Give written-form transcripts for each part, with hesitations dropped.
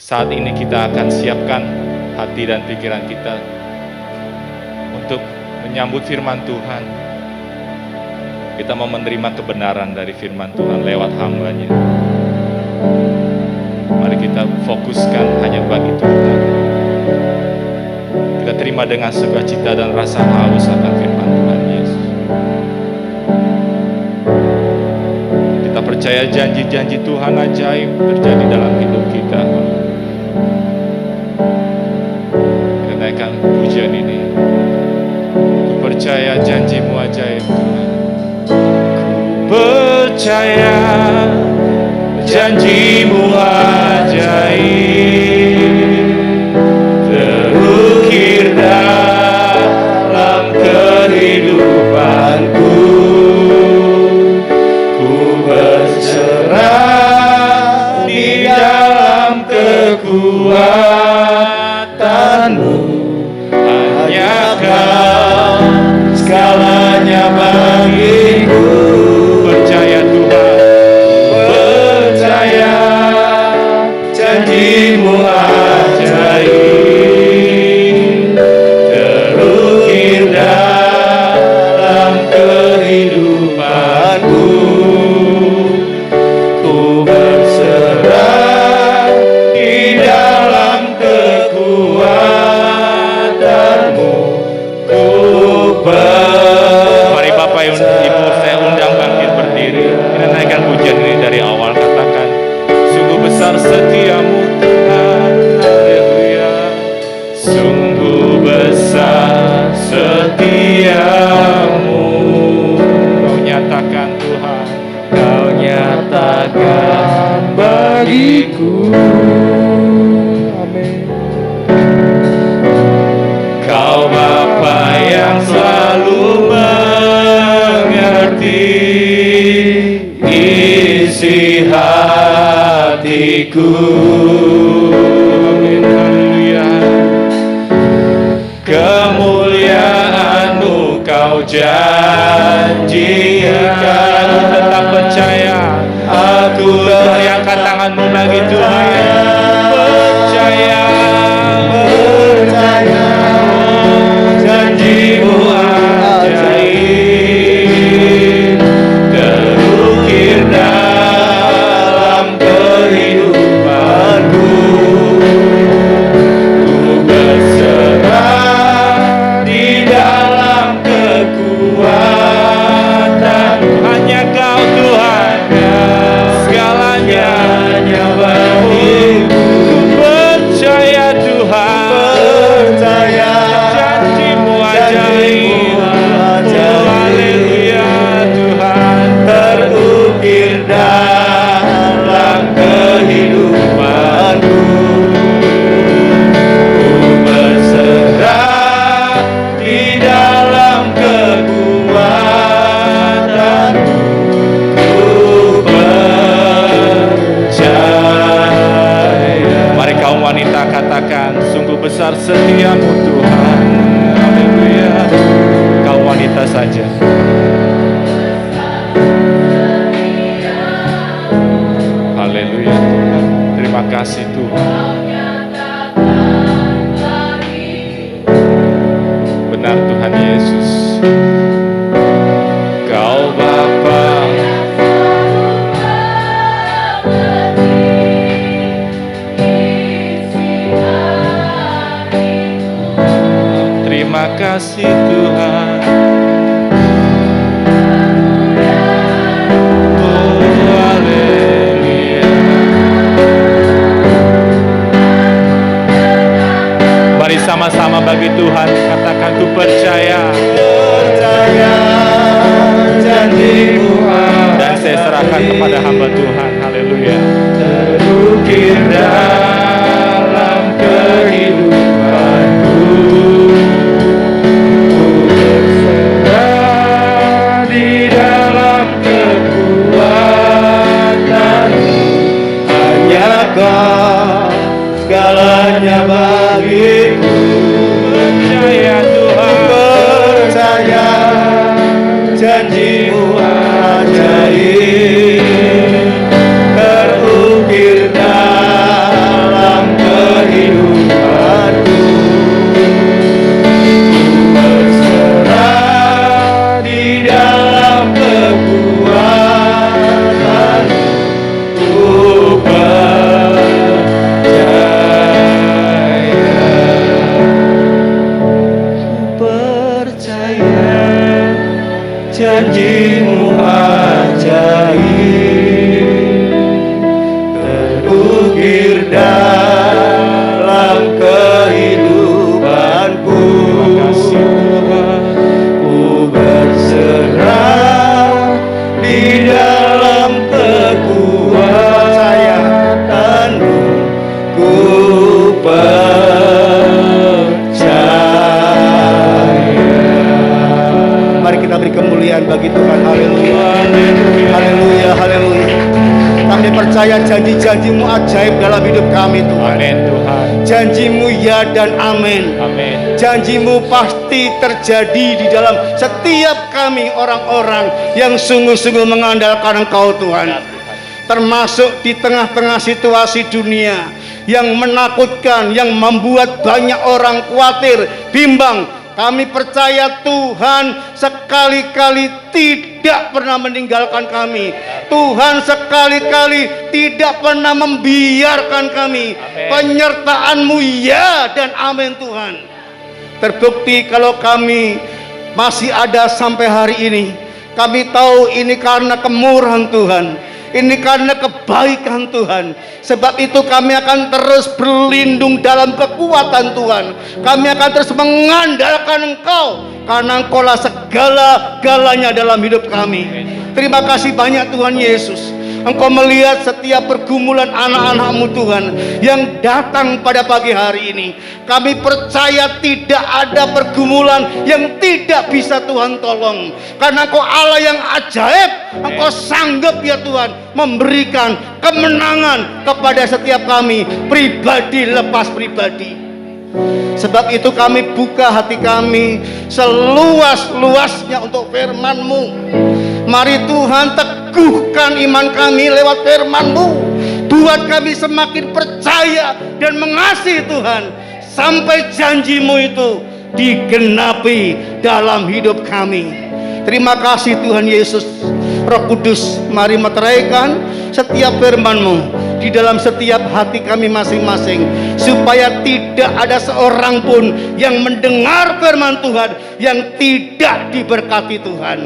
saat ini kita akan siapkan hati dan pikiran kita untuk menyambut firman Tuhan. Kita mau menerima kebenaran dari firman Tuhan lewat hamba-Nya. Mari kita fokuskan hanya bagi Tuhan. Kita terima dengan sukacita dan rasa haus akan firman Tuhan Yesus. Kita percaya janji-janji Tuhan ajaib terjadi dalam hidup kita. Kita naikkan pujian ini. Ku percaya janji-Mu ajaib Tuhan. Percaya janji-Mu ajaib terukir dalam kehidupanku. Ku berserah di dalam kekuatan-Mu. Hanya Kau segalanya bagiku. Percaya Tuhan, percaya janji-Mu ajaib terukir dalam kehidupanku. Ku berserah di dalam kekuatan-Mu. Mari Bapak Ibu saya undang bangkit berdiri. Kita naikkan pujian ini dari awal, katakan sungguh besar setiamu Tuhan. Haleluya. Sungguh besar setiamu. Kau nyatakan Tuhan, Kau nyatakan bagiku. Amin. Kau Bapa yang selalu mengerti isi hatiku. Amin. Haleluya. Kemuliaan-Mu Kau janjikan. Tetap percaya. Aku teriakkan tangan-Mu bagi Tuhan. Percaya, percaya janji-Mu ajaib terukir dalam kehidupanku. Ku berserah di dalam kekuatan. Hanya Kau Tuhan, segalanya hanya bagiku. Percaya Tuhan, percaya janji-Mu ajaib. Oh haleluya Tuhan, terukir dalam kehidupanku. Ku berserah di dalam kekuatan-Mu. Ku percaya. Mari kaum wanita katakan, sungguh besar setiamu Tuhan. Haleluya. Kaum wanita saja. Haleluya Tuhan. Terima kasih Tuhan. Benar Tuhan Yesus. Kau Bapa terima kasih Tuhan. Oh haleluya. Mari sama-sama bagi Tuhan katakan, ku percaya, percaya janji-Mu. Dan saya serahkan kepada hamba Tuhan. Haleluya. Terukir dalam kehidupanku. Ku berserah di dalam kekuatan-Mu. Hanya Kau segalanya bagiku. Percaya Tuhan, percaya janji-Mu ajaib terukir dalam percaya janji-janji-Mu ajaib dalam hidup kami Tuhan. Amin Tuhan. Janji-Mu ya dan amin. Amin. Janji-Mu pasti terjadi di dalam setiap kami orang-orang yang sungguh-sungguh mengandalkan Engkau Tuhan. Termasuk di tengah-tengah situasi dunia yang menakutkan, yang membuat banyak orang khawatir, bimbang. Kami percaya Tuhan sekali-kali tidak pernah meninggalkan kami. Tuhan sekali-kali tidak pernah membiarkan kami. Penyertaan-Mu ya dan amin Tuhan. Terbukti kalau kami masih ada sampai hari ini. Kami tahu ini karena kemurahan Tuhan. Ini karena kebaikan Tuhan. Sebab itu kami akan terus berlindung dalam kekuatan Tuhan. Kami akan terus mengandalkan Engkau, karena Engkau lah segala-galanya dalam hidup kami. Terima kasih banyak Tuhan Yesus. Engkau melihat setiap pergumulan anak-anak-Mu Tuhan yang datang pada pagi hari ini. Kami percaya tidak ada pergumulan yang tidak bisa Tuhan tolong, karena Engkau Allah yang ajaib. Engkau sanggup ya Tuhan memberikan kemenangan kepada setiap kami, pribadi lepas pribadi. Sebab itu kami buka hati kami seluas-luasnya untuk firman-Mu. Mari Tuhan teguhkan iman kami lewat firman-Mu. Buat kami semakin percaya dan mengasihi Tuhan, sampai janji-Mu itu digenapi dalam hidup kami. Terima kasih Tuhan Yesus. Roh Kudus, mari meteraikan setiap firman-Mu di dalam setiap hati kami masing-masing, supaya tidak ada seorang pun yang mendengar firman Tuhan yang tidak diberkati Tuhan.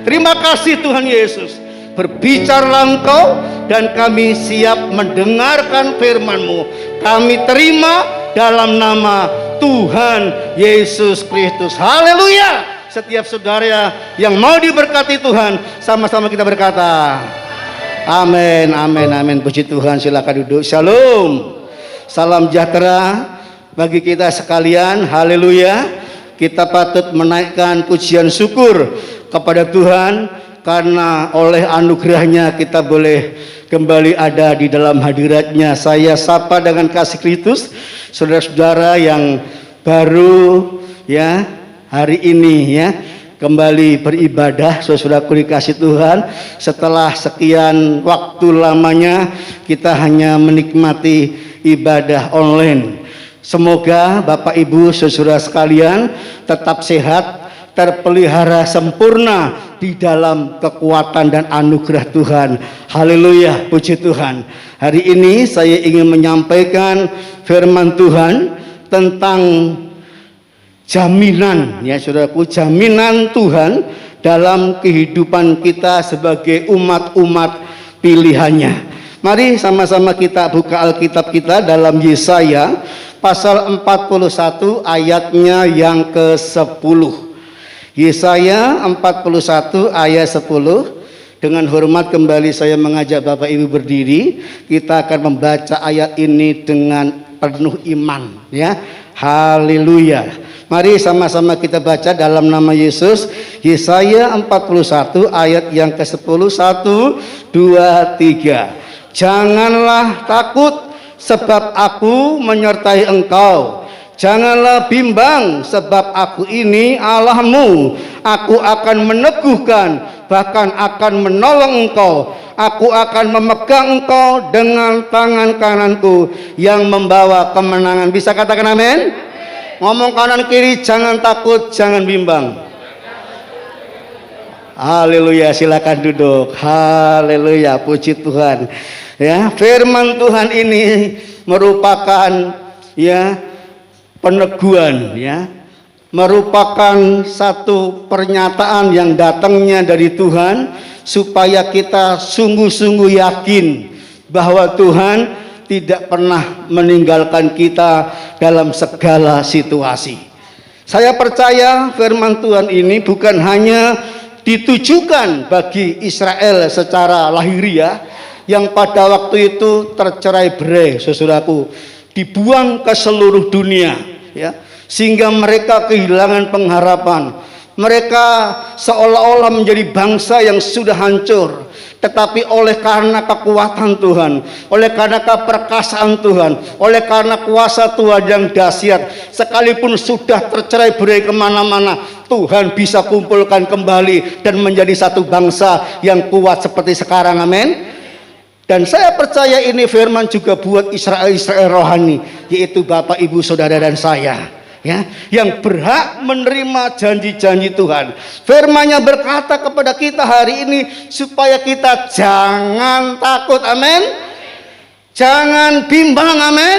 Terima kasih Tuhan Yesus. Berbicaralah Engkau dan kami siap mendengarkan firman-Mu. Kami terima dalam nama Tuhan Yesus Kristus. Haleluya. Setiap saudara yang mau diberkati Tuhan, sama-sama kita berkata amin, amin, amin. Puji Tuhan. Silakan duduk. Shalom, salam sejahtera bagi kita sekalian. Haleluya. Kita patut menaikkan pujian syukur kepada Tuhan, karena oleh anugerahnya kita boleh kembali ada di dalam hadiratnya. Saya sapa dengan kasih Kristus saudara-saudara yang baru ya hari ini ya kembali beribadah. Saudaraku dikasih Tuhan, setelah sekian waktu lamanya kita hanya menikmati ibadah online. Semoga Bapak Ibu saudara sekalian tetap sehat, terpelihara sempurna di dalam kekuatan dan anugerah Tuhan. Haleluya, puji Tuhan. Hari ini saya ingin menyampaikan firman Tuhan tentang jaminan ya saudaraku, jaminan Tuhan dalam kehidupan kita sebagai umat-umat pilihannya. Mari sama-sama kita buka Alkitab kita dalam Yesaya pasal 41 ayatnya yang ke-10. Yesaya 41 ayat 10. Dengan hormat kembali saya mengajak Bapak Ibu berdiri. Kita akan membaca ayat ini dengan penuh iman ya. Haleluya. Mari sama-sama kita baca dalam nama Yesus. Yesaya 41 ayat yang ke-10. 1, 2, 3. Janganlah takut, sebab aku menyertai engkau. Janganlah bimbang, sebab aku ini Allahmu. Aku akan meneguhkan, bahkan akan menolong engkau. Aku akan memegang engkau dengan tangan kananku yang membawa kemenangan. Bisa katakan amin? Ngomong kanan kiri, jangan takut, jangan bimbang. Haleluya, silakan duduk. Haleluya, puji Tuhan. Ya, firman Tuhan ini merupakan ya peneguhan ya, merupakan satu pernyataan yang datangnya dari Tuhan supaya kita sungguh-sungguh yakin bahwa Tuhan tidak pernah meninggalkan kita dalam segala situasi. Saya percaya firman Tuhan ini bukan hanya ditujukan bagi Israel secara lahiriah yang pada waktu itu tercerai-berai, saudaraku, dibuang ke seluruh dunia ya, sehingga mereka kehilangan pengharapan. Mereka seolah-olah menjadi bangsa yang sudah hancur, tetapi oleh karena kekuatan Tuhan, oleh karena keperkasaan Tuhan, oleh karena kuasa Tuhan yang dahsyat, sekalipun sudah tercerai-berai kemana-mana, Tuhan bisa kumpulkan kembali dan menjadi satu bangsa yang kuat seperti sekarang. Amin. Dan saya percaya ini firman juga buat Israel rohani, yaitu Bapak, Ibu, Saudara, dan saya, ya, yang berhak menerima janji-janji Tuhan. Firman-Nya berkata kepada kita hari ini supaya kita jangan takut. Amin. Jangan bimbang. Amin.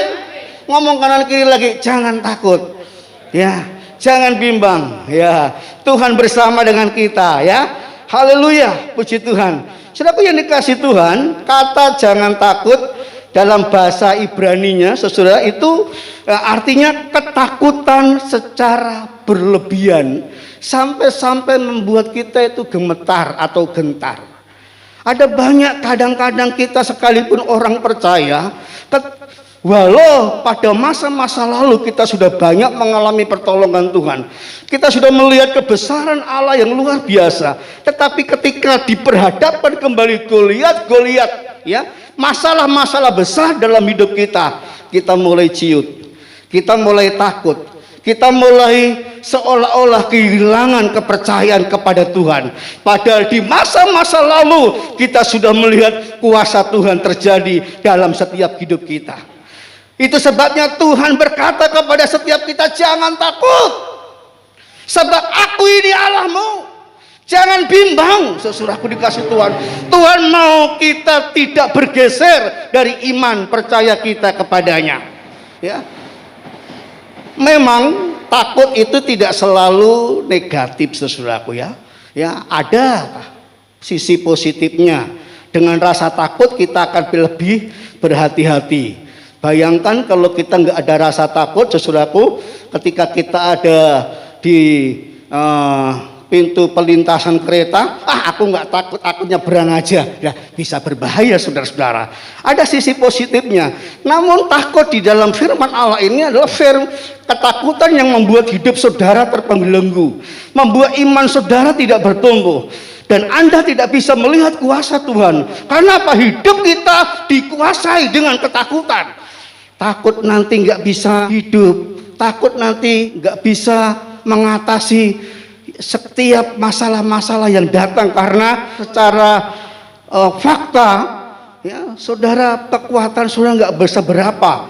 Ngomong kanan kiri lagi, jangan takut. Ya, jangan bimbang. Ya, Tuhan bersama dengan kita, ya. Haleluya, puji Tuhan. Saudaraku yang dikasih Tuhan, kata jangan takut dalam bahasa Ibraninya, saudara, itu artinya ketakutan secara berlebihan sampai membuat kita itu gemetar atau gentar. Ada banyak kadang-kadang kita sekalipun orang percaya, walau pada masa-masa lalu kita sudah banyak mengalami pertolongan Tuhan, kita sudah melihat kebesaran Allah yang luar biasa, tetapi ketika diperhadapkan kembali Goliat, ya, masalah-masalah besar dalam hidup kita, kita mulai ciut, kita mulai takut, kita mulai seolah-olah kehilangan kepercayaan kepada Tuhan. Padahal di masa-masa lalu kita sudah melihat kuasa Tuhan terjadi dalam setiap hidup kita. Itu sebabnya Tuhan berkata kepada setiap kita, jangan takut, sebab aku ini Allahmu. Jangan bimbang, saudaraku dikasih Tuhan. Tuhan mau kita tidak bergeser dari iman percaya kita kepadanya. Ya, memang takut itu tidak selalu negatif, saudaraku, ya. Ya, ada sisi positifnya. Dengan rasa takut kita akan lebih berhati-hati. Bayangkan kalau kita nggak ada rasa takut, saudaraku, ketika kita ada di pintu perlintasan kereta, aku nggak takut, aku nyebrang aja, ya bisa berbahaya, saudara-saudara. Ada sisi positifnya. Namun takut di dalam firman Allah ini adalah ketakutan yang membuat hidup saudara terbelenggu, membuat iman saudara tidak bertumbuh, dan Anda tidak bisa melihat kuasa Tuhan. Karena apa? Hidup kita dikuasai dengan ketakutan. Takut nanti nggak bisa hidup, takut nanti nggak bisa mengatasi setiap masalah-masalah yang datang, karena secara fakta, ya, saudara, kekuatan saudara nggak bisa berapa.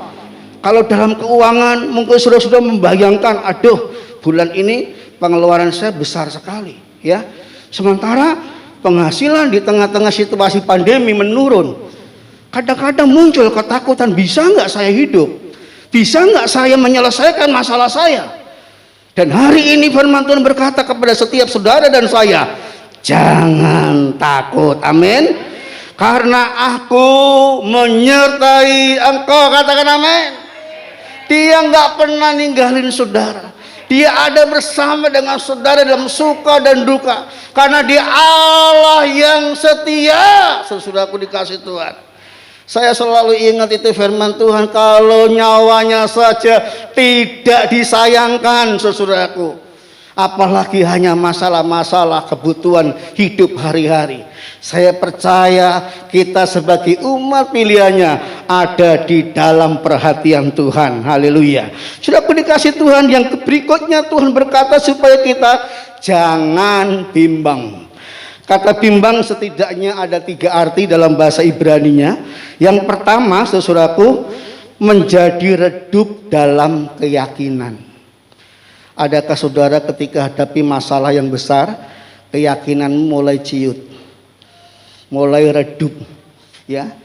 Kalau dalam keuangan mungkin sudah membayangkan, aduh, bulan ini pengeluaran saya besar sekali, ya. Sementara penghasilan di tengah-tengah situasi pandemi menurun. Kadang-kadang muncul ketakutan, bisa nggak saya hidup? Bisa nggak saya menyelesaikan masalah saya? Dan hari ini firman Tuhan berkata kepada setiap saudara dan saya, jangan takut. Amin. Karena aku menyertai engkau. Katakan amin. Dia nggak pernah ninggalin saudara. Dia ada bersama dengan saudara dalam suka dan duka. Karena dia Allah yang setia. Saudaraku dikasih Tuhan. Saya selalu ingat itu firman Tuhan, kalau nyawanya saja tidak disayangkan, saudaraku, apalagi hanya masalah-masalah kebutuhan hidup hari-hari. Saya percaya kita sebagai umat pilihannya ada di dalam perhatian Tuhan. Haleluya. Saudaraku dikasih Tuhan, yang berikutnya Tuhan berkata supaya kita jangan bimbang. Kata bimbang setidaknya ada 3 arti dalam bahasa Ibraninya. Yang pertama, saudaraku, menjadi redup dalam keyakinan. Adakah saudara ketika hadapi masalah yang besar, keyakinanmu mulai ciut, mulai redup, ya,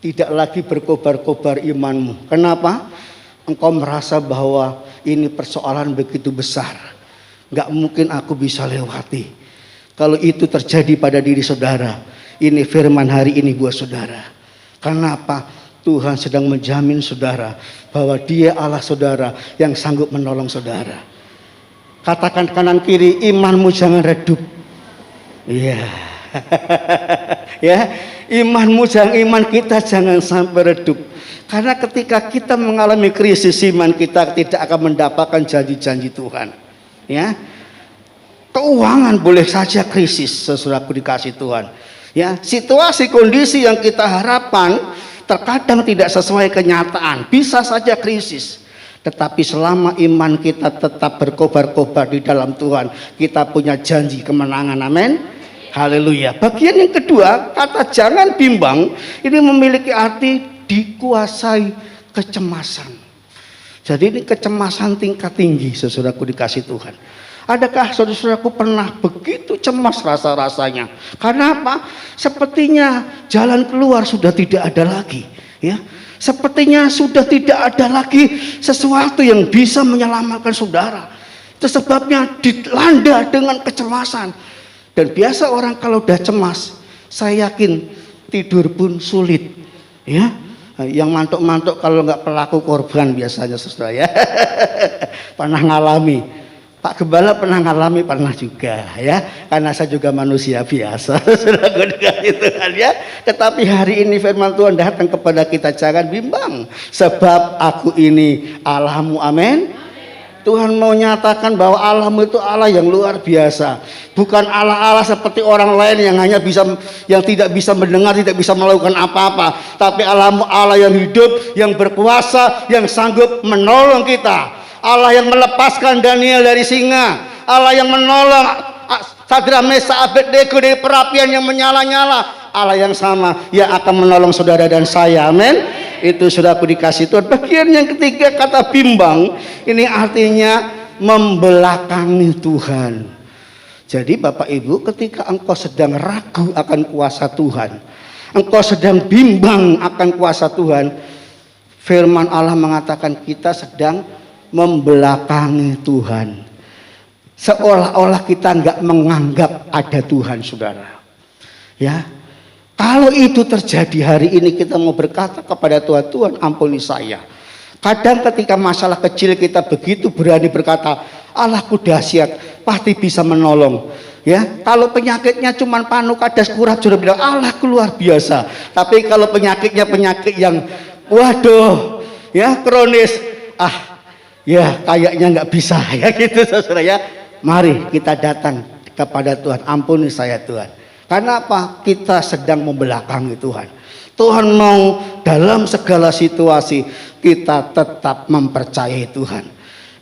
tidak lagi berkobar-kobar imanmu. Kenapa? Engkau merasa bahwa ini persoalan begitu besar, nggak mungkin aku bisa lewati. Kalau itu terjadi pada diri saudara, ini firman hari ini buat saudara. Kenapa? Tuhan sedang menjamin saudara bahwa Dia Allah saudara yang sanggup menolong saudara. Katakan kanan kiri, imanmu jangan redup. Iya. Ya, iman kita jangan sampai redup. Karena ketika kita mengalami krisis iman, kita tidak akan mendapatkan janji-janji Tuhan. Ya. Keuangan boleh saja krisis, saudaraku dikasih Tuhan. Ya, situasi kondisi yang kita harapkan terkadang tidak sesuai kenyataan, bisa saja krisis. Tetapi selama iman kita tetap berkobar-kobar di dalam Tuhan, kita punya janji kemenangan. Amin. Haleluya. Bagian yang kedua, kata jangan bimbang, ini memiliki arti dikuasai kecemasan. Jadi ini kecemasan tingkat tinggi, saudaraku dikasih Tuhan. Adakah saudara-saudaraku pernah begitu cemas rasa-rasanya? Karena apa? Sepertinya jalan keluar sudah tidak ada lagi, ya. Sepertinya sudah tidak ada lagi sesuatu yang bisa menyelamatkan saudara. Itu sebabnya dilanda dengan kecemasan. Dan biasa orang kalau udah cemas, saya yakin tidur pun sulit, ya. Yang mantuk-mantuk kalau nggak pelaku korban biasanya, saudara, ya. Pernah ngalami. Pak Gembala pernah ngalami, pernah juga, ya, karena saya juga manusia biasa, saudara Tuhan, ya. Tetapi hari ini firman Tuhan datang kepada kita, jangan bimbang, sebab aku ini Allahmu. Amin. Tuhan mau nyatakan bahwa Allahmu itu Allah yang luar biasa, bukan Allah-Allah seperti orang lain yang hanya bisa, yang tidak bisa mendengar, tidak bisa melakukan apa-apa. Tapi Allahmu Allah yang hidup, yang berkuasa, yang sanggup menolong kita. Allah yang melepaskan Daniel dari singa, Allah yang menolong Sadrak Mesak Abednego dari perapian yang menyala-nyala, Allah yang sama yang akan menolong saudara dan saya. Amin. Itu saudaraku dikasih Tuhan. Bagian yang ketiga, kata bimbang, ini artinya membelakangi Tuhan. Jadi Bapak Ibu, ketika engkau sedang ragu akan kuasa Tuhan, engkau sedang bimbang akan kuasa Tuhan, firman Allah mengatakan kita sedang membelakangi Tuhan, seolah-olah kita nggak menganggap ada Tuhan, saudara. Ya, kalau itu terjadi hari ini, kita mau berkata kepada Tuhan, Tuhan ampuni saya. Kadang ketika masalah kecil kita begitu berani berkata, Allahku dahsyat, pasti bisa menolong. Ya, kalau penyakitnya cuma panu kadas kurat, sudah bilang Allahku luar biasa. Tapi kalau penyakitnya penyakit yang waduh, ya, kronis, ya kayaknya nggak bisa, ya gitu, saudara, ya. Mari kita datang kepada Tuhan, ampuni saya Tuhan. Karena apa? Kita sedang membelakangi Tuhan. Tuhan mau dalam segala situasi kita tetap mempercayai Tuhan.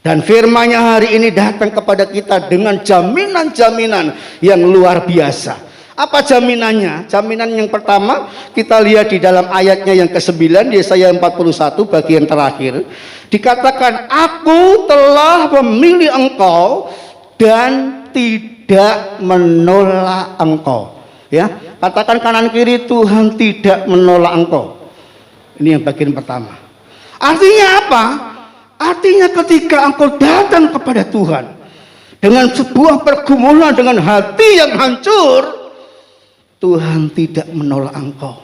Dan firman-Nya hari ini datang kepada kita dengan jaminan-jaminan yang luar biasa. Apa jaminannya? Jaminan yang pertama kita lihat di dalam ayatnya yang ke-9, Yesaya 41 bagian terakhir. Dikatakan, aku telah memilih engkau dan tidak menolak engkau. Ya, katakan kanan kiri, Tuhan tidak menolak engkau. Ini yang bagian pertama. Artinya apa? Artinya ketika engkau datang kepada Tuhan dengan sebuah pergumulan, dengan hati yang hancur, Tuhan tidak menolak engkau.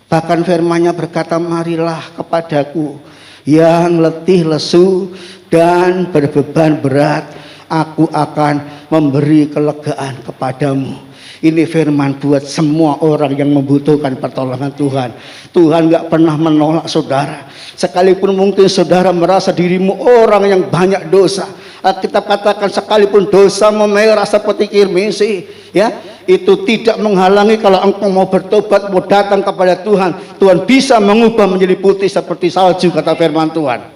Bahkan firman-Nya berkata, marilah kepadaku yang letih lesu dan berbeban berat, aku akan memberi kelegaan kepadamu. Ini firman buat semua orang yang membutuhkan pertolongan Tuhan. Tuhan gak pernah menolak saudara. Sekalipun mungkin saudara merasa dirimu orang yang banyak dosa, kita katakan sekalipun dosa memerah seperti kirmisi, ya, itu tidak menghalangi kalau engkau mau bertobat, mau datang kepada Tuhan. Tuhan bisa mengubah menjadi putih seperti salju, kata firman Tuhan.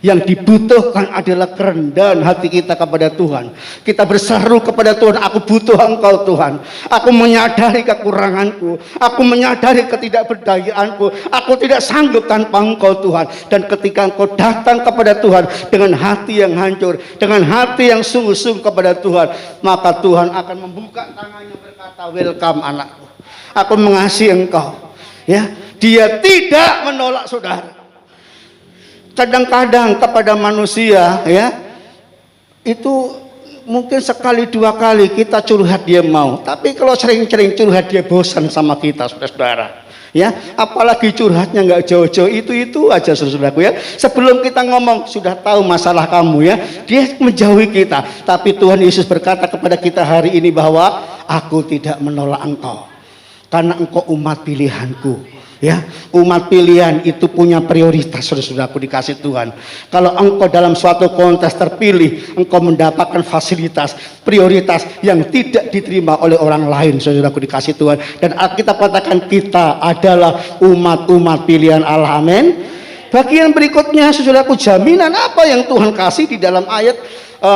Yang dibutuhkan adalah kerendahan hati kita kepada Tuhan. Kita berseru kepada Tuhan, aku butuh engkau Tuhan. Aku menyadari kekuranganku, aku menyadari ketidakberdayaanku, aku tidak sanggup tanpa engkau Tuhan. Dan ketika engkau datang kepada Tuhan dengan hati yang hancur, dengan hati yang sungguh-sungguh kepada Tuhan, maka Tuhan akan membuka tangannya berkata, welcome anakku, aku mengasihi engkau. Ya, Dia tidak menolak saudara. Kadang-kadang kepada manusia, ya, itu mungkin sekali dua kali kita curhat dia mau, tapi kalau sering-sering curhat dia bosan sama kita, saudara-saudara. Ya, apalagi curhatnya nggak jauh-jauh, itu aja, saudaraku, ya. Sebelum kita ngomong sudah tahu masalah kamu, ya, dia menjauhi kita. Tapi Tuhan Yesus berkata kepada kita hari ini bahwa aku tidak menolak engkau, karena engkau umat pilihanku. Ya, umat pilihan itu punya prioritas, saudaraku dikasih Tuhan. Kalau engkau dalam suatu kontes terpilih, engkau mendapatkan fasilitas, prioritas yang tidak diterima oleh orang lain, saudaraku dikasih Tuhan. Dan Alkitab katakan kita adalah umat-umat pilihan Allah, amin. Bagian berikutnya, saudaraku, jaminan apa yang Tuhan kasih di dalam ayat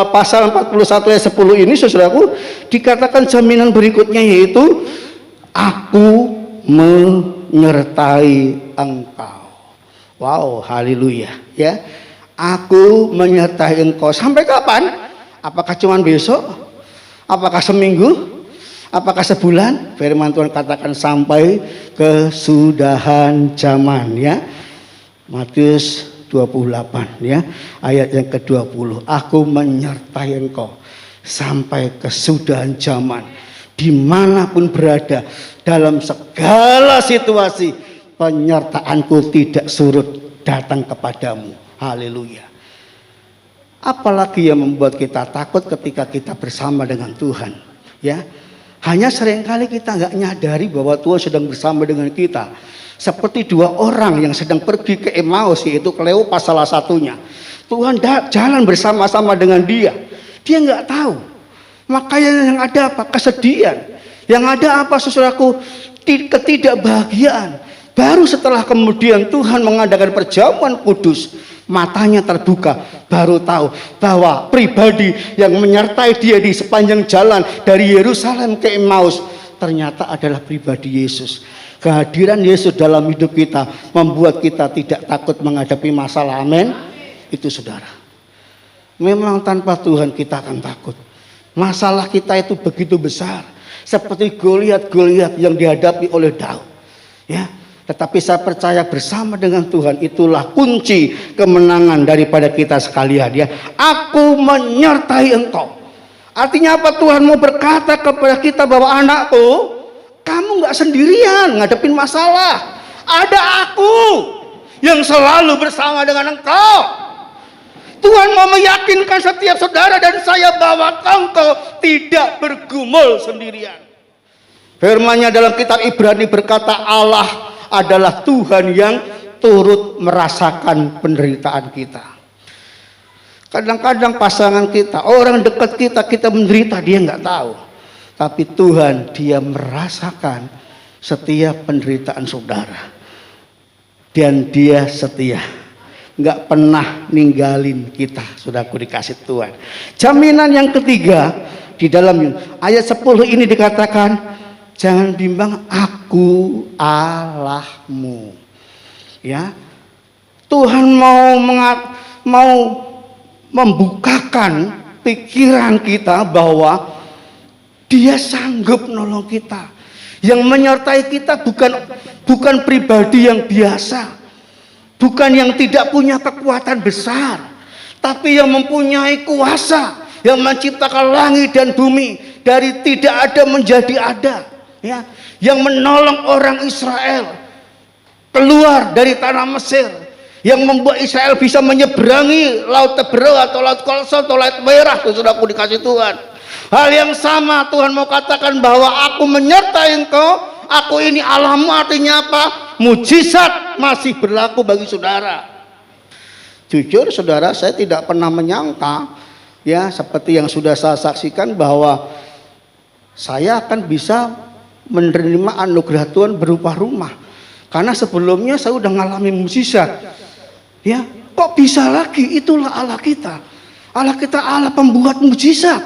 pasal 41 ayat 10 ini, saudaraku, dikatakan jaminan berikutnya yaitu aku menyertai engkau. Wow, haleluya ya. Aku menyertai engkau sampai kapan? Apakah cuma besok? Apakah seminggu? Apakah sebulan? Firman Tuhan katakan sampai kesudahan zaman ya. Matius 28 ya, ayat yang ke-20. Aku menyertai engkau sampai kesudahan zaman. Dimanapun berada, dalam segala situasi, penyertaanku tidak surut datang kepadamu. Haleluya. Apalagi yang membuat kita takut ketika kita bersama dengan Tuhan, ya. Hanya seringkali kita nggak nyadari bahwa Tuhan sedang bersama dengan kita. Seperti dua orang yang sedang pergi ke Emmaus, yaitu Kleopas salah satunya. Tuhan jalan bersama-sama dengan dia. Dia nggak tahu. Makanya yang ada apa? Kesedihan. Yang ada apa, saudaraku? Ketidakbahagiaan. Baru setelah kemudian Tuhan mengadakan perjamuan kudus, matanya terbuka, baru tahu bahwa pribadi yang menyertai dia di sepanjang jalan dari Yerusalem ke Emmaus ternyata adalah pribadi Yesus. Kehadiran Yesus dalam hidup kita membuat kita tidak takut menghadapi masalah, amin. Itu saudara. Memang tanpa Tuhan kita akan takut. Masalah kita itu begitu besar, seperti Goliat yang dihadapi oleh Daud. Ya, tetapi saya percaya bersama dengan Tuhan itulah kunci kemenangan daripada kita sekalian. Ya, aku menyertai engkau. Artinya apa? Tuhan mau berkata kepada kita bahwa anakku, kamu nggak sendirian ngadepin masalah. Ada aku yang selalu bersama dengan engkau. Tuhan mau meyakinkan setiap saudara dan saya bahwa engkau tidak bergumul sendirian. Firman-Nya dalam kitab Ibrani berkata Allah adalah Tuhan yang turut merasakan penderitaan kita. Kadang-kadang pasangan kita, orang dekat kita menderita, dia nggak tahu. Tapi Tuhan, dia merasakan setiap penderitaan saudara. Dan dia setia. Nggak pernah ninggalin kita, saudaraku dikasih Tuhan. Jaminan yang ketiga di dalam ayat 10 ini dikatakan, jangan bimbang, aku Allahmu. Ya, Tuhan mau membukakan pikiran kita bahwa Dia sanggup nolong kita. Yang menyertai kita bukan pribadi yang biasa. Bukan yang tidak punya kekuatan besar, tapi yang mempunyai kuasa, yang menciptakan langit dan bumi dari tidak ada menjadi ada, ya, yang menolong orang Israel keluar dari tanah Mesir, yang membuat Israel bisa menyeberangi Laut Teberau atau Laut Kolson atau Laut Merah, saudaraku dikasih Tuhan. Hal yang sama Tuhan mau katakan bahwa aku menyertai engkau. Aku ini Allahmu, artinya apa? Mujizat masih berlaku bagi saudara. Jujur saudara, saya tidak pernah menyangka, ya, seperti yang sudah saya saksikan bahwa saya akan bisa menerima anugerah Tuhan berupa rumah. Karena sebelumnya saya sudah mengalami mujizat. Ya, kok bisa lagi? Itulah Allah kita. Allah kita Allah pembuat mujizat.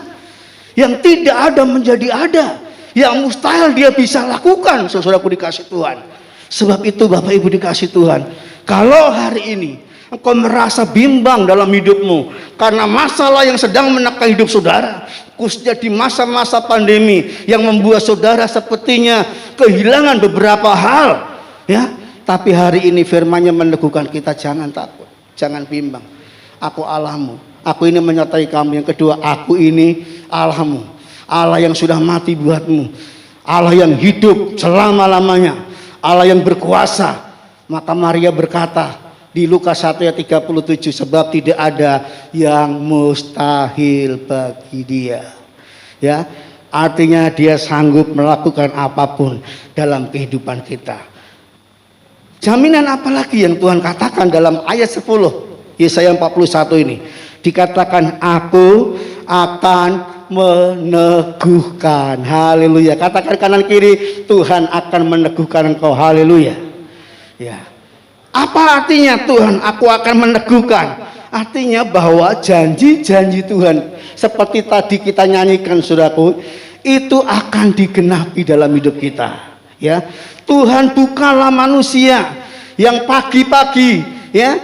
Yang tidak ada menjadi ada. Yang mustahil dia bisa lakukan, saudaraku dikasih Tuhan. Sebab itu Bapak Ibu dikasih Tuhan, kalau hari ini engkau merasa bimbang dalam hidupmu karena masalah yang sedang menekan hidup saudara, khususnya di masa-masa pandemi yang membuat saudara sepertinya kehilangan beberapa hal, ya. Tapi hari ini firman-Nya meneguhkan kita, jangan takut, jangan bimbang. Aku Allahmu, aku ini menyertai kamu. Yang kedua, aku ini Allahmu. Allah yang sudah mati buatmu, Allah yang hidup selama-lamanya, Allah yang berkuasa. Maka Maria berkata di Lukas 1 ayat 37, sebab tidak ada yang mustahil bagi Dia. Ya, artinya Dia sanggup melakukan apapun dalam kehidupan kita. Jaminan apa lagi yang Tuhan katakan dalam ayat 10 Yesaya 41 ini? Dikatakan, aku akan meneguhkan. Haleluya. Katakan kanan kiri, Tuhan akan meneguhkan engkau. Haleluya. Ya. Apa artinya Tuhan, aku akan meneguhkan? Artinya bahwa janji-janji Tuhan seperti tadi kita nyanyikan, saudaraku, itu akan digenapi dalam hidup kita. Ya, Tuhan bukanlah manusia yang pagi-pagi ya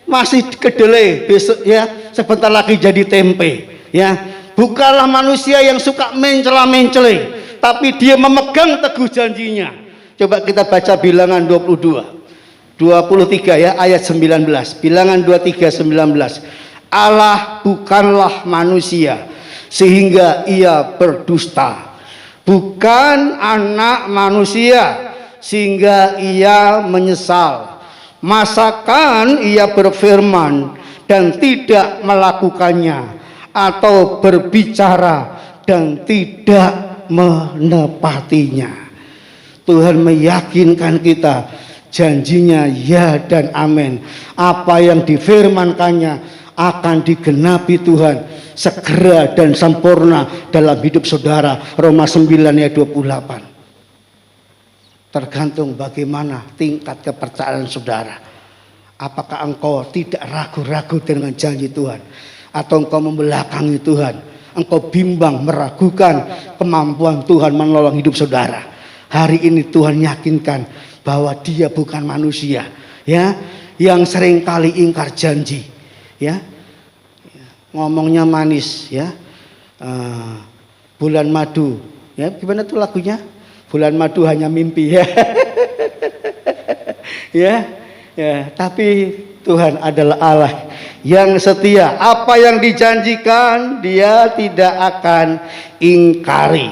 masih kedelai, besok ya sebentar lagi jadi tempe. Ya, bukanlah manusia yang suka mencela-mencele, tapi dia memegang teguh janjinya. Coba kita baca Bilangan 23 ya ayat 19. Bilangan 23:19. Allah bukanlah manusia sehingga ia berdusta, bukan anak manusia sehingga ia menyesal. Masakan ia berfirman dan tidak melakukannya, atau berbicara dan tidak menepatinya. Tuhan meyakinkan kita, janjinya ya dan amin. Apa yang difirmankannya akan digenapi Tuhan segera dan sempurna dalam hidup saudara. Roma 9 ayat 28. Tergantung bagaimana tingkat kepercayaan saudara. Apakah engkau tidak ragu-ragu dengan janji Tuhan, atau engkau membelakangi Tuhan, engkau bimbang meragukan kemampuan Tuhan menolong hidup saudara. Hari ini Tuhan yakinkan bahwa dia bukan manusia ya yang seringkali ingkar janji ya, ngomongnya manis ya. Bulan madu ya, gimana tuh lagunya? Bulan madu hanya mimpi ya. ya, tapi Tuhan adalah Allah yang setia. Apa yang dijanjikan dia tidak akan ingkari.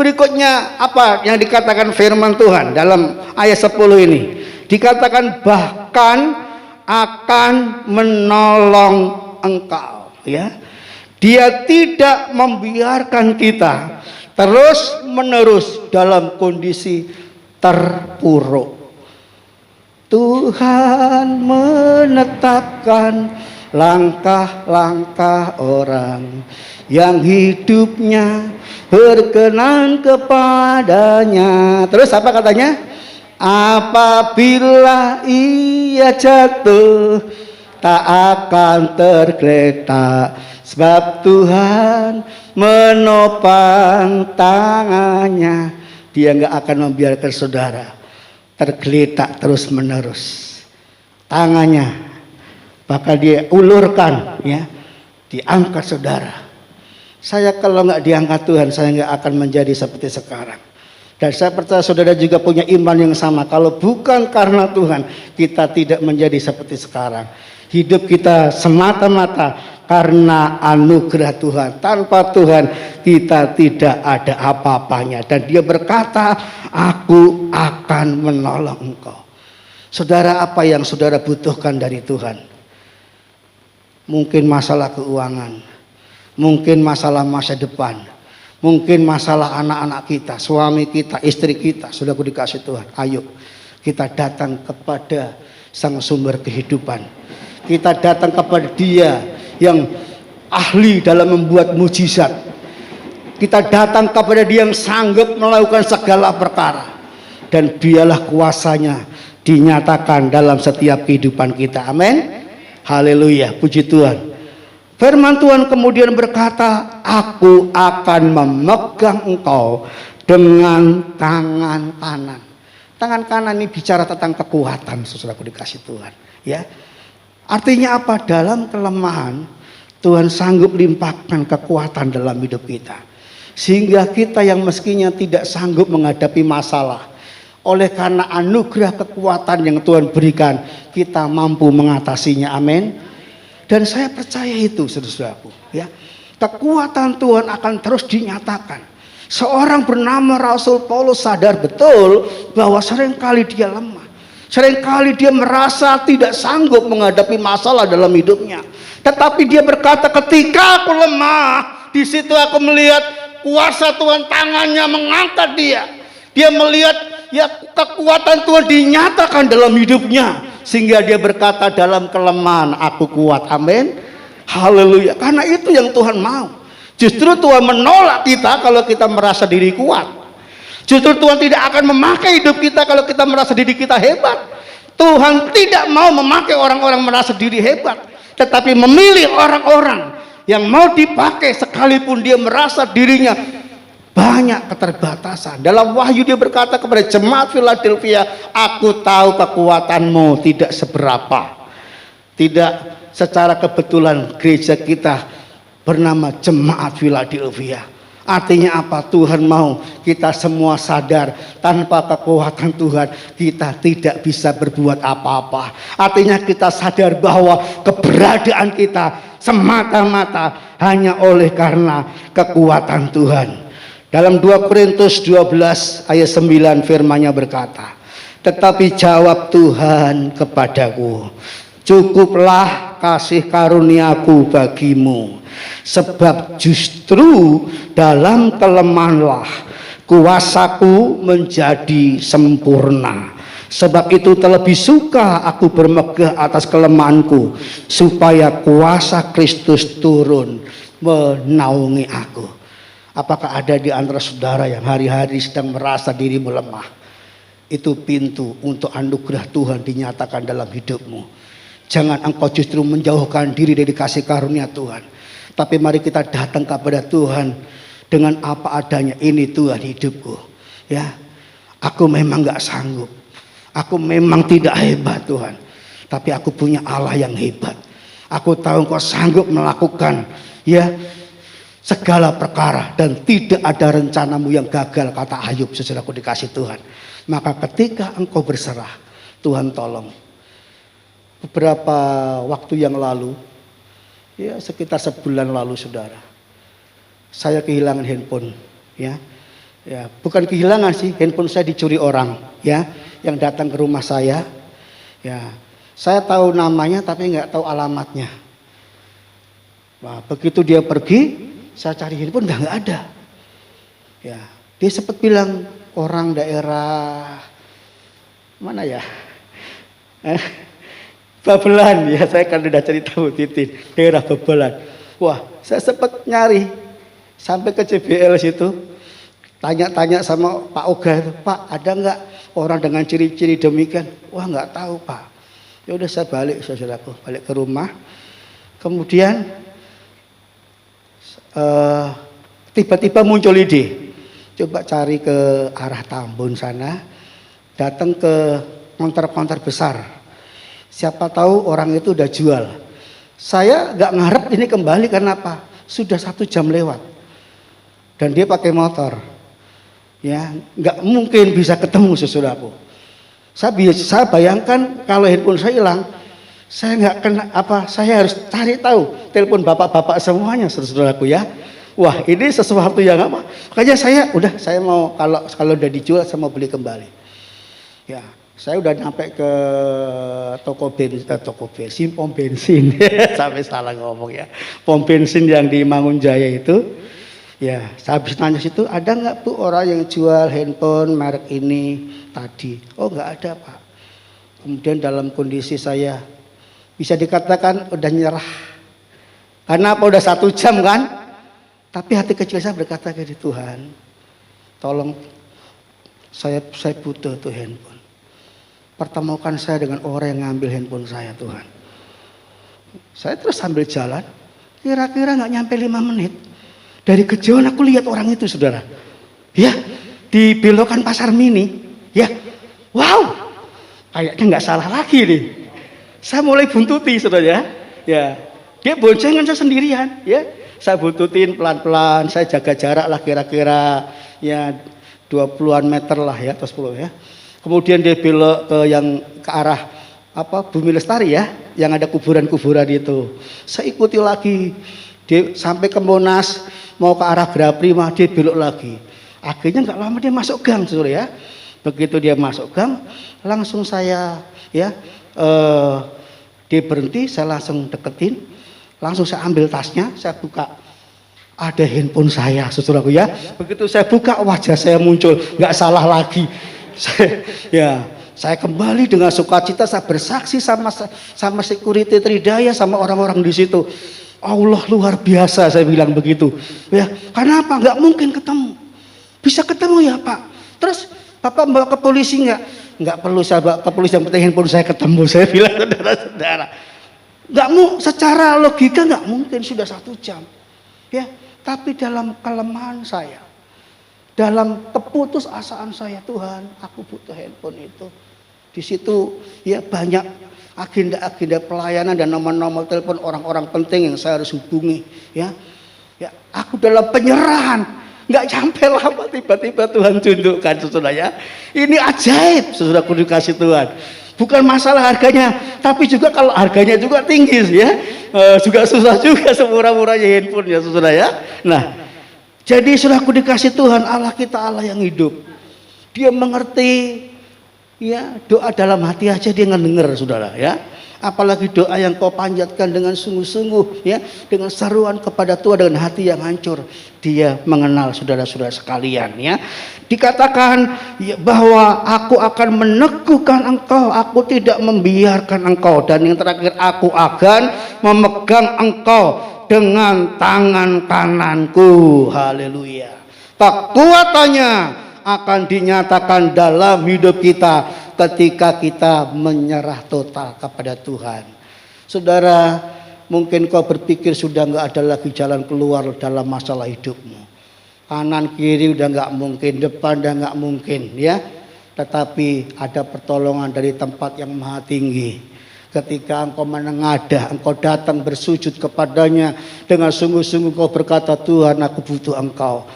Berikutnya apa yang dikatakan firman Tuhan dalam ayat 10 ini? Dikatakan bahkan akan menolong engkau ya. Dia tidak membiarkan kita terus menerus dalam kondisi terpuruk. Tuhan menetapkan langkah-langkah orang yang hidupnya berkenan kepadanya. Terus apa katanya? Apabila ia jatuh tak akan tergeletak, sebab Tuhan menopang tangannya. Dia nggak akan membiarkan saudara tergeletak terus menerus. Tangannya bakal dia ulurkan ya, diangkat saudara. Saya kalau nggak diangkat Tuhan, saya nggak akan menjadi seperti sekarang. Dan saya percaya saudara juga punya iman yang sama. Kalau bukan karena Tuhan, kita tidak menjadi seperti sekarang. Hidup kita semata-mata karena anugerah Tuhan. Tanpa Tuhan kita tidak ada apa-apanya. Dan dia berkata, aku akan menolong engkau. Saudara, apa yang saudara butuhkan dari Tuhan? Mungkin masalah keuangan, mungkin masalah masa depan, mungkin masalah anak-anak kita, suami kita, istri kita. Sudah aku dikasih Tuhan, ayo kita datang kepada Sang Sumber kehidupan. Kita datang kepada Dia yang ahli dalam membuat mujizat. Kita datang kepada Dia yang sanggup melakukan segala perkara. Dan biarlah kuasanya dinyatakan dalam setiap kehidupan kita. Amin. Haleluya, puji Tuhan. Firman Tuhan kemudian berkata, aku akan memegang engkau dengan tangan kanan. Tangan kanan ini bicara tentang kekuatan, saudaraku dikasih Tuhan. Ya, artinya apa? Dalam kelemahan, Tuhan sanggup limpahkan kekuatan dalam hidup kita. Sehingga kita yang meskinya tidak sanggup menghadapi masalah, oleh karena anugerah kekuatan yang Tuhan berikan, kita mampu mengatasinya. Amin. Dan saya percaya itu, saudaraku. Ya, kekuatan Tuhan akan terus dinyatakan. Seorang bernama Rasul Paulus sadar betul bahwa seringkali dia lemah. Seringkali dia merasa tidak sanggup menghadapi masalah dalam hidupnya. Tetapi dia berkata, ketika aku lemah, di situ aku melihat kuasa Tuhan, tangannya mengangkat dia. Dia melihat ya kekuatan Tuhan dinyatakan dalam hidupnya, sehingga dia berkata dalam kelemahan aku kuat. Amin. Haleluya. Karena itu yang Tuhan mau. Justru Tuhan menolak kita kalau kita merasa diri kuat. Justru Tuhan tidak akan memakai hidup kita kalau kita merasa diri kita hebat. Tuhan tidak mau memakai orang-orang merasa diri hebat, tetapi memilih orang-orang yang mau dipakai sekalipun dia merasa dirinya banyak keterbatasan. Dalam Wahyu dia berkata kepada jemaat Philadelphia, aku tahu kekuatanmu tidak seberapa. Tidak secara kebetulan gereja kita bernama Jemaat Philadelphia. Artinya apa? Tuhan mau kita semua sadar tanpa kekuatan Tuhan kita tidak bisa berbuat apa-apa. Artinya kita sadar bahwa keberadaan kita semata-mata hanya oleh karena kekuatan Tuhan. Dalam 2 Korintus 12 ayat 9 firman-Nya berkata, tetapi jawab Tuhan kepadaku, cukuplah kasih karuniaku bagimu, sebab justru dalam kelemahanlah kuasaku menjadi sempurna. Sebab itu terlebih suka aku bermegah atas kelemahanku, supaya kuasa Kristus turun menaungi aku. Apakah ada di antara saudara yang hari-hari sedang merasa dirimu lemah? Itu pintu untuk anugerah Tuhan dinyatakan dalam hidupmu. Jangan engkau justru menjauhkan diri dari kasih karunia Tuhan. Tapi mari kita datang kepada Tuhan dengan apa adanya. Ini Tuhan hidupku. Ya, aku memang gak sanggup. Aku memang tidak hebat Tuhan. Tapi aku punya Allah yang hebat. Aku tahu engkau sanggup melakukan segala perkara. Dan tidak ada rencanamu yang gagal, kata Ayub, sesudah dikasih Tuhan. Maka ketika engkau berserah, Tuhan tolong. Beberapa waktu yang lalu, ya sekitar sebulan lalu saudara, saya kehilangan handphone. Ya, bukan kehilangan sih, handphone saya dicuri orang. Ya, yang datang ke rumah saya. Ya, saya tahu namanya tapi nggak tahu alamatnya. Nah, begitu dia pergi, saya cari handphone nggak ada. Ya, dia sempat bilang orang daerah mana ya? Babelan, ya saya kan udah cerita Bu Titin, daerah Babelan. Wah, saya sempat nyari sampai ke JBL situ, tanya-tanya sama Pak Oga itu, Pak ada nggak orang dengan ciri-ciri demikian? Wah nggak tahu Pak. Ya udah saya balik, saudaraku, balik ke rumah. Kemudian tiba-tiba muncul ide, coba cari ke arah Tambun sana, datang ke konter-konter besar. Siapa tahu orang itu udah jual. Saya gak ngarep ini kembali karena apa? Sudah 1 jam lewat. Dan dia pakai motor. Ya, gak mungkin bisa ketemu saudaraku. Saya bayangkan kalau handphone saya hilang, saya nggak kena apa? Saya harus cari tahu, telepon bapak-bapak semuanya saudaraku ya. Wah, ini sesuatu yang apa? Makanya saya mau kalau udah dijual saya mau beli kembali. Ya. Saya udah nyampe ke toko bensin, pom bensin, sampai salah ngomong ya, pom bensin yang di Mangunjaya itu, ya, saya habis nanya situ, ada nggak Bu orang yang jual handphone merek ini tadi? Oh nggak ada Pak. Kemudian dalam kondisi saya bisa dikatakan udah nyerah, karena apa udah 1 jam kan, tapi hati kecil saya berkata ke Tuhan, tolong saya butuh tuh handphone. Pertemukan saya dengan orang yang ngambil handphone saya Tuhan. Saya terus sambil jalan, kira-kira gak nyampe 5 menit. Dari kejauhan aku lihat orang itu saudara. Ya, di belokan pasar mini. Ya, wow, kayaknya gak salah lagi nih. Saya mulai buntuti saudara ya. Dia boncengan saya sendirian ya. Saya buntutin pelan-pelan, saya jaga jarak lah kira-kira ya 20-an meter lah ya, atau 10 ya. Kemudian dia belok ke arah Bumi Lestari ya, yang ada kuburan-kuburan itu. Saya ikuti lagi, dia sampai ke Monas, mau ke arah Gera Prima, dia belok lagi. Akhirnya nggak lama dia masuk gang, saudara ya. Begitu dia masuk gang, langsung saya dia berhenti, saya langsung deketin, langsung saya ambil tasnya, saya buka. Ada handphone saya, saudaraku ya. Begitu saya buka, wajah saya muncul, nggak salah lagi. Saya kembali dengan sukacita, saya bersaksi sama security Tridaya, sama orang-orang di situ. Allah luar biasa, saya bilang begitu. Ya, kenapa? Nggak mungkin ketemu. Bisa ketemu ya Pak. Terus Bapak bawa ke polisi nggak? Nggak perlu saya bawa ke polisi, yang penting handphone saya ketemu. Saya bilang saudara-saudara. Nggak mau, secara logika nggak mungkin sudah 1 jam. Ya, tapi dalam kelemahan saya, dalam keputusasaan saya, Tuhan, aku butuh handphone itu. Di situ ya banyak agenda-agenda pelayanan dan nomor-nomor telepon orang-orang penting yang saya harus hubungi. Ya, aku dalam penyerahan, nggak sampai lama tiba-tiba Tuhan tunjukkan, saudara ya. Ini ajaib, saudaraku dikasih Tuhan. Bukan masalah harganya, tapi juga kalau harganya juga tinggi ya, juga susah juga semurah-murahnya handphone ya, saudara ya. Nah, jadi saudaraku dikasih Tuhan, Allah kita Allah yang hidup. Dia mengerti. Ya, doa dalam hati aja dia ngedenger, saudara ya. Apalagi doa yang kau panjatkan dengan sungguh-sungguh ya, dengan seruan kepada Tuhan dengan hati yang hancur. Dia mengenal saudara-saudara sekalian ya. Dikatakan ya, bahwa aku akan meneguhkan engkau, aku tidak membiarkan engkau, dan yang terakhir aku akan memegang engkau dengan tangan kananku. Haleluya. Kekuatannya akan dinyatakan dalam hidup kita ketika kita menyerah total kepada Tuhan. Saudara, mungkin kau berpikir sudah nggak ada lagi jalan keluar dalam masalah hidupmu. Kanan kiri udah nggak mungkin, depan udah nggak mungkin ya. Tetapi ada pertolongan dari tempat yang maha tinggi. Ketika engkau menengadah, engkau datang bersujud kepadanya dengan sungguh-sungguh kau berkata, Tuhan, aku butuh engkau.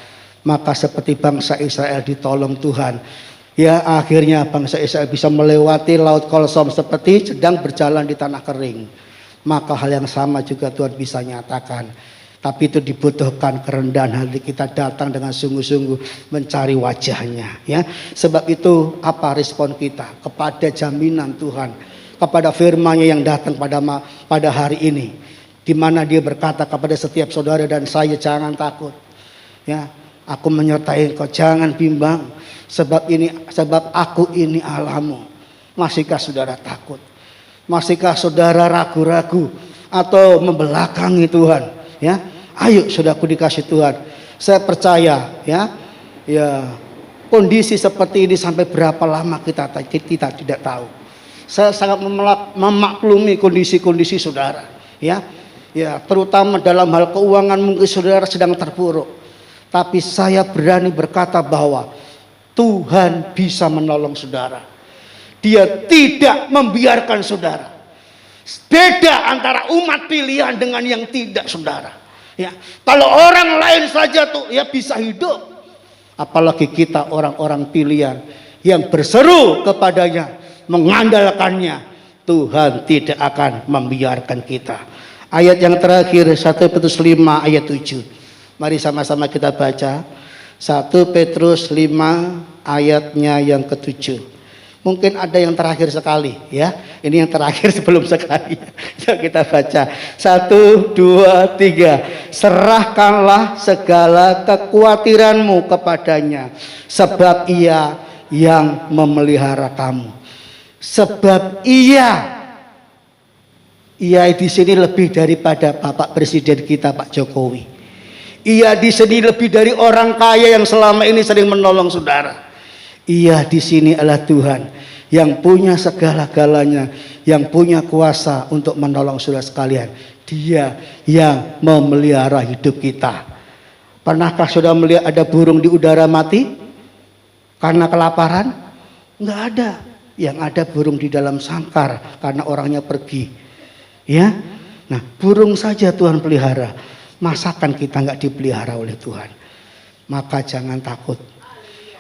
Maka seperti bangsa Israel ditolong Tuhan. Ya, akhirnya bangsa Israel bisa melewati laut Kolsom seperti sedang berjalan di tanah kering. Maka hal yang sama juga Tuhan bisa nyatakan. Tapi itu dibutuhkan kerendahan hati kita, datang dengan sungguh-sungguh mencari wajahnya ya. Sebab itu apa respon kita kepada jaminan Tuhan, kepada firman-Nya yang datang pada hari ini, di mana Dia berkata kepada setiap saudara dan saya, jangan takut ya. Aku menyertai engkau, jangan bimbang, sebab aku ini Allahmu. Masihkah saudara takut? Masihkah saudara ragu-ragu atau membelakangi Tuhan? Ya, ayo saudaraku dikasih Tuhan. Saya percaya ya, kondisi seperti ini sampai berapa lama kita tidak tahu. Saya sangat memaklumi kondisi-kondisi saudara. Ya, terutama dalam hal keuangan mungkin saudara sedang terpuruk. Tapi saya berani berkata bahwa Tuhan bisa menolong saudara. Dia tidak membiarkan saudara. Beda antara umat pilihan dengan yang tidak, saudara. Ya, kalau orang lain saja tuh ya bisa hidup. Apalagi kita orang-orang pilihan yang berseru kepadanya, mengandalkannya. Tuhan tidak akan membiarkan kita. Ayat yang terakhir 1 Petrus 5 ayat 7. Mari sama-sama kita baca 1 Petrus 5 ayatnya yang ke-7. Mungkin ada yang terakhir sekali ya. Ini yang terakhir sebelum sekali. Kita baca 1, 2, 3. Serahkanlah segala kekhawatiranmu kepadanya, sebab Ia yang memelihara kamu. Sebab Ia di sini lebih daripada Bapak Presiden kita Pak Jokowi. Ia di sini lebih dari orang kaya yang selama ini sering menolong saudara. Ia di sini adalah Tuhan yang punya segala-galanya, yang punya kuasa untuk menolong saudara sekalian. Dia yang memelihara hidup kita. Pernahkah saudara melihat ada burung di udara mati karena kelaparan? Enggak ada. Yang ada burung di dalam sangkar karena orangnya pergi. Ya, nah burung saja Tuhan pelihara. Masakan kita nggak dipelihara oleh Tuhan? Maka jangan takut.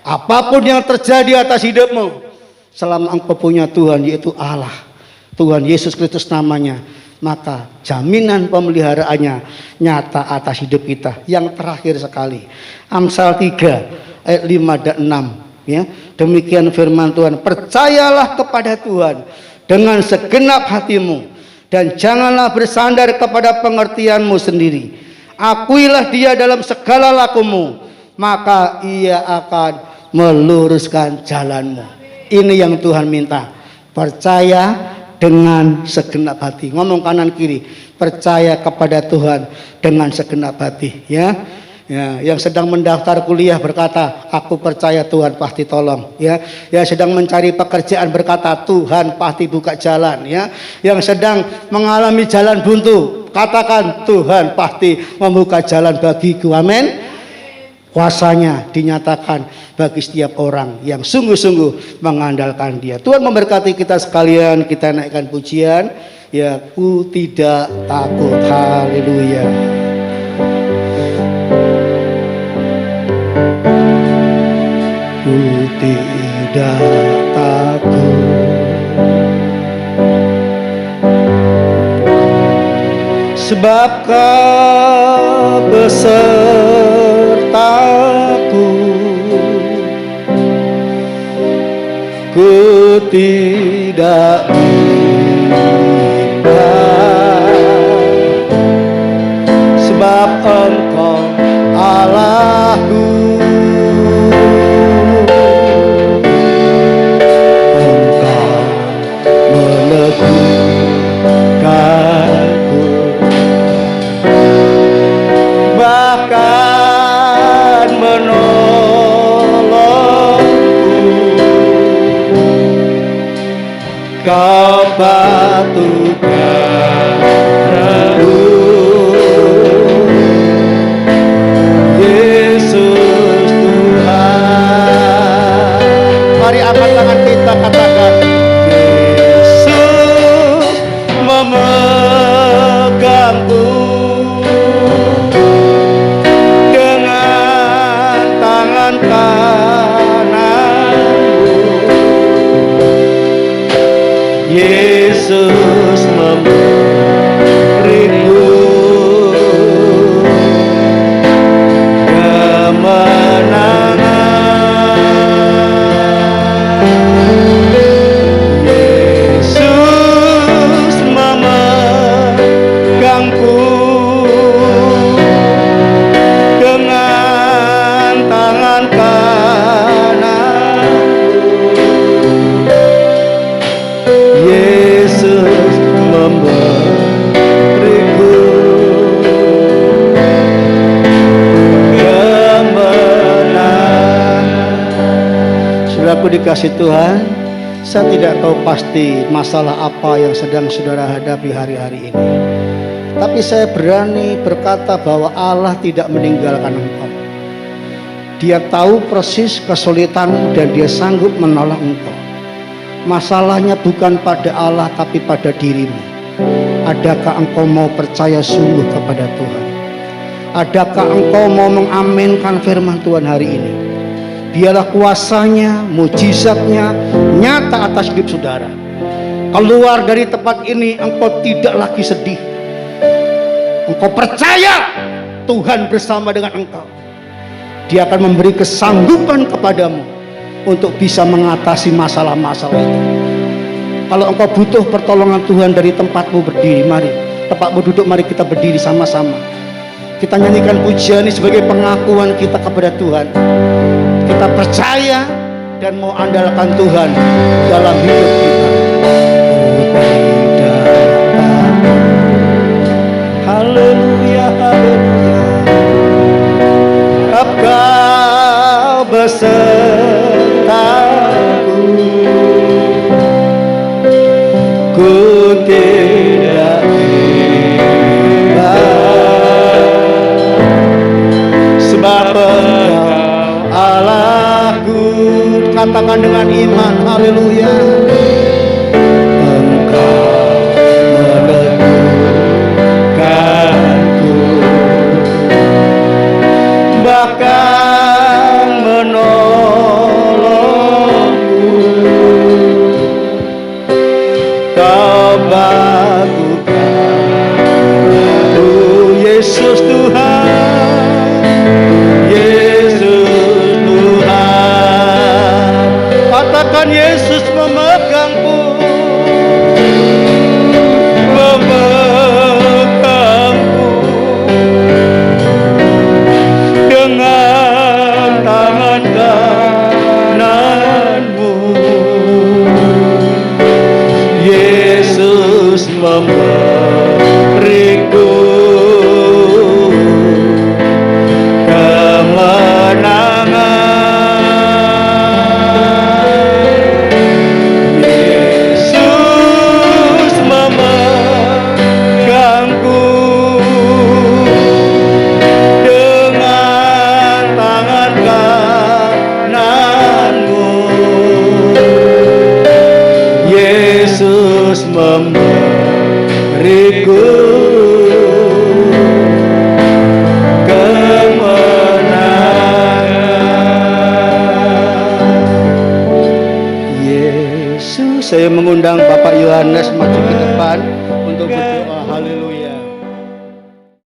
Apapun yang terjadi atas hidupmu, selama engkau punya Tuhan, yaitu Allah, Tuhan Yesus Kristus namanya, maka jaminan pemeliharaannya nyata atas hidup kita. Yang terakhir sekali, Amsal 3 ayat 5 dan 6 ya. Demikian firman Tuhan, percayalah kepada Tuhan dengan segenap hatimu dan janganlah bersandar kepada pengertianmu sendiri. Akuilah Dia dalam segala lakumu, maka Ia akan meluruskan jalanmu. Ini yang Tuhan minta. Percaya dengan segenap hati. Ngomong kanan kiri. Percaya kepada Tuhan dengan segenap hati. Ya, yang sedang mendaftar kuliah berkata, aku percaya Tuhan pasti tolong. Ya, yang sedang mencari pekerjaan berkata, Tuhan pasti buka jalan. Ya, yang sedang mengalami jalan buntu, katakan Tuhan pasti membuka jalan bagiku. Amin. Kuasanya dinyatakan bagi setiap orang yang sungguh-sungguh mengandalkan Dia. Tuhan memberkati kita sekalian. Kita naikkan pujian. Ya, ku tidak takut. Haleluya. Ku tidak takut, sebab Kau besertaku. Ku tidak bimbang, sebab Engkau Allahku. Engkau meneguhkanku, bahkan menolongku. Kau batukan ragu, Yesus Tuhan. Mari angkat tangan kita, katakan, Yesus memegangku dengan tangan kananmu. Yesus memberiku kemenangan. Yesus memegangku dengan tangan kanan. Yesus memberiku kemenangan. Saudaraku dikasih Tuhan, saya tidak tahu pasti masalah apa yang sedang saudara hadapi hari-hari ini. Tapi saya berani berkata bahwa Allah tidak meninggalkan engkau. Dia tahu persis kesulitanmu dan Dia sanggup menolong engkau. Masalahnya bukan pada Allah tapi pada dirimu. Adakah engkau mau percaya sungguh kepada Tuhan? Adakah engkau mau mengaminkan firman Tuhan hari ini? Biarlah kuasanya, mujizatnya nyata atas hidup saudara. Keluar dari tempat ini engkau tidak lagi sedih. Engkau percaya Tuhan bersama dengan engkau. Dia akan memberi kesanggupan kepadamu untuk bisa mengatasi masalah-masalah itu. Kalau engkau butuh pertolongan Tuhan, dari tempatmu berdiri, mari. Tempatmu duduk, mari kita berdiri sama-sama. Kita nyanyikan pujian ini sebagai pengakuan kita kepada Tuhan. Kita percaya dan mau andalkan Tuhan dalam hidup kita. Haleluya, haleluya. Kau besertaku, ku tidak bimbang, sebab Engkau Allahku. Katakan dengan iman, haleluya. Engkau meneguhkanku, bahkan menolongku. Kau batukan aku, Yesus Tuhan, Yesus Tuhan. Katakan Yesus memegangku, memegangku dengan memberiku kemenangan. Yesus, saya mengundang Bapak Yohanes maju ke depan.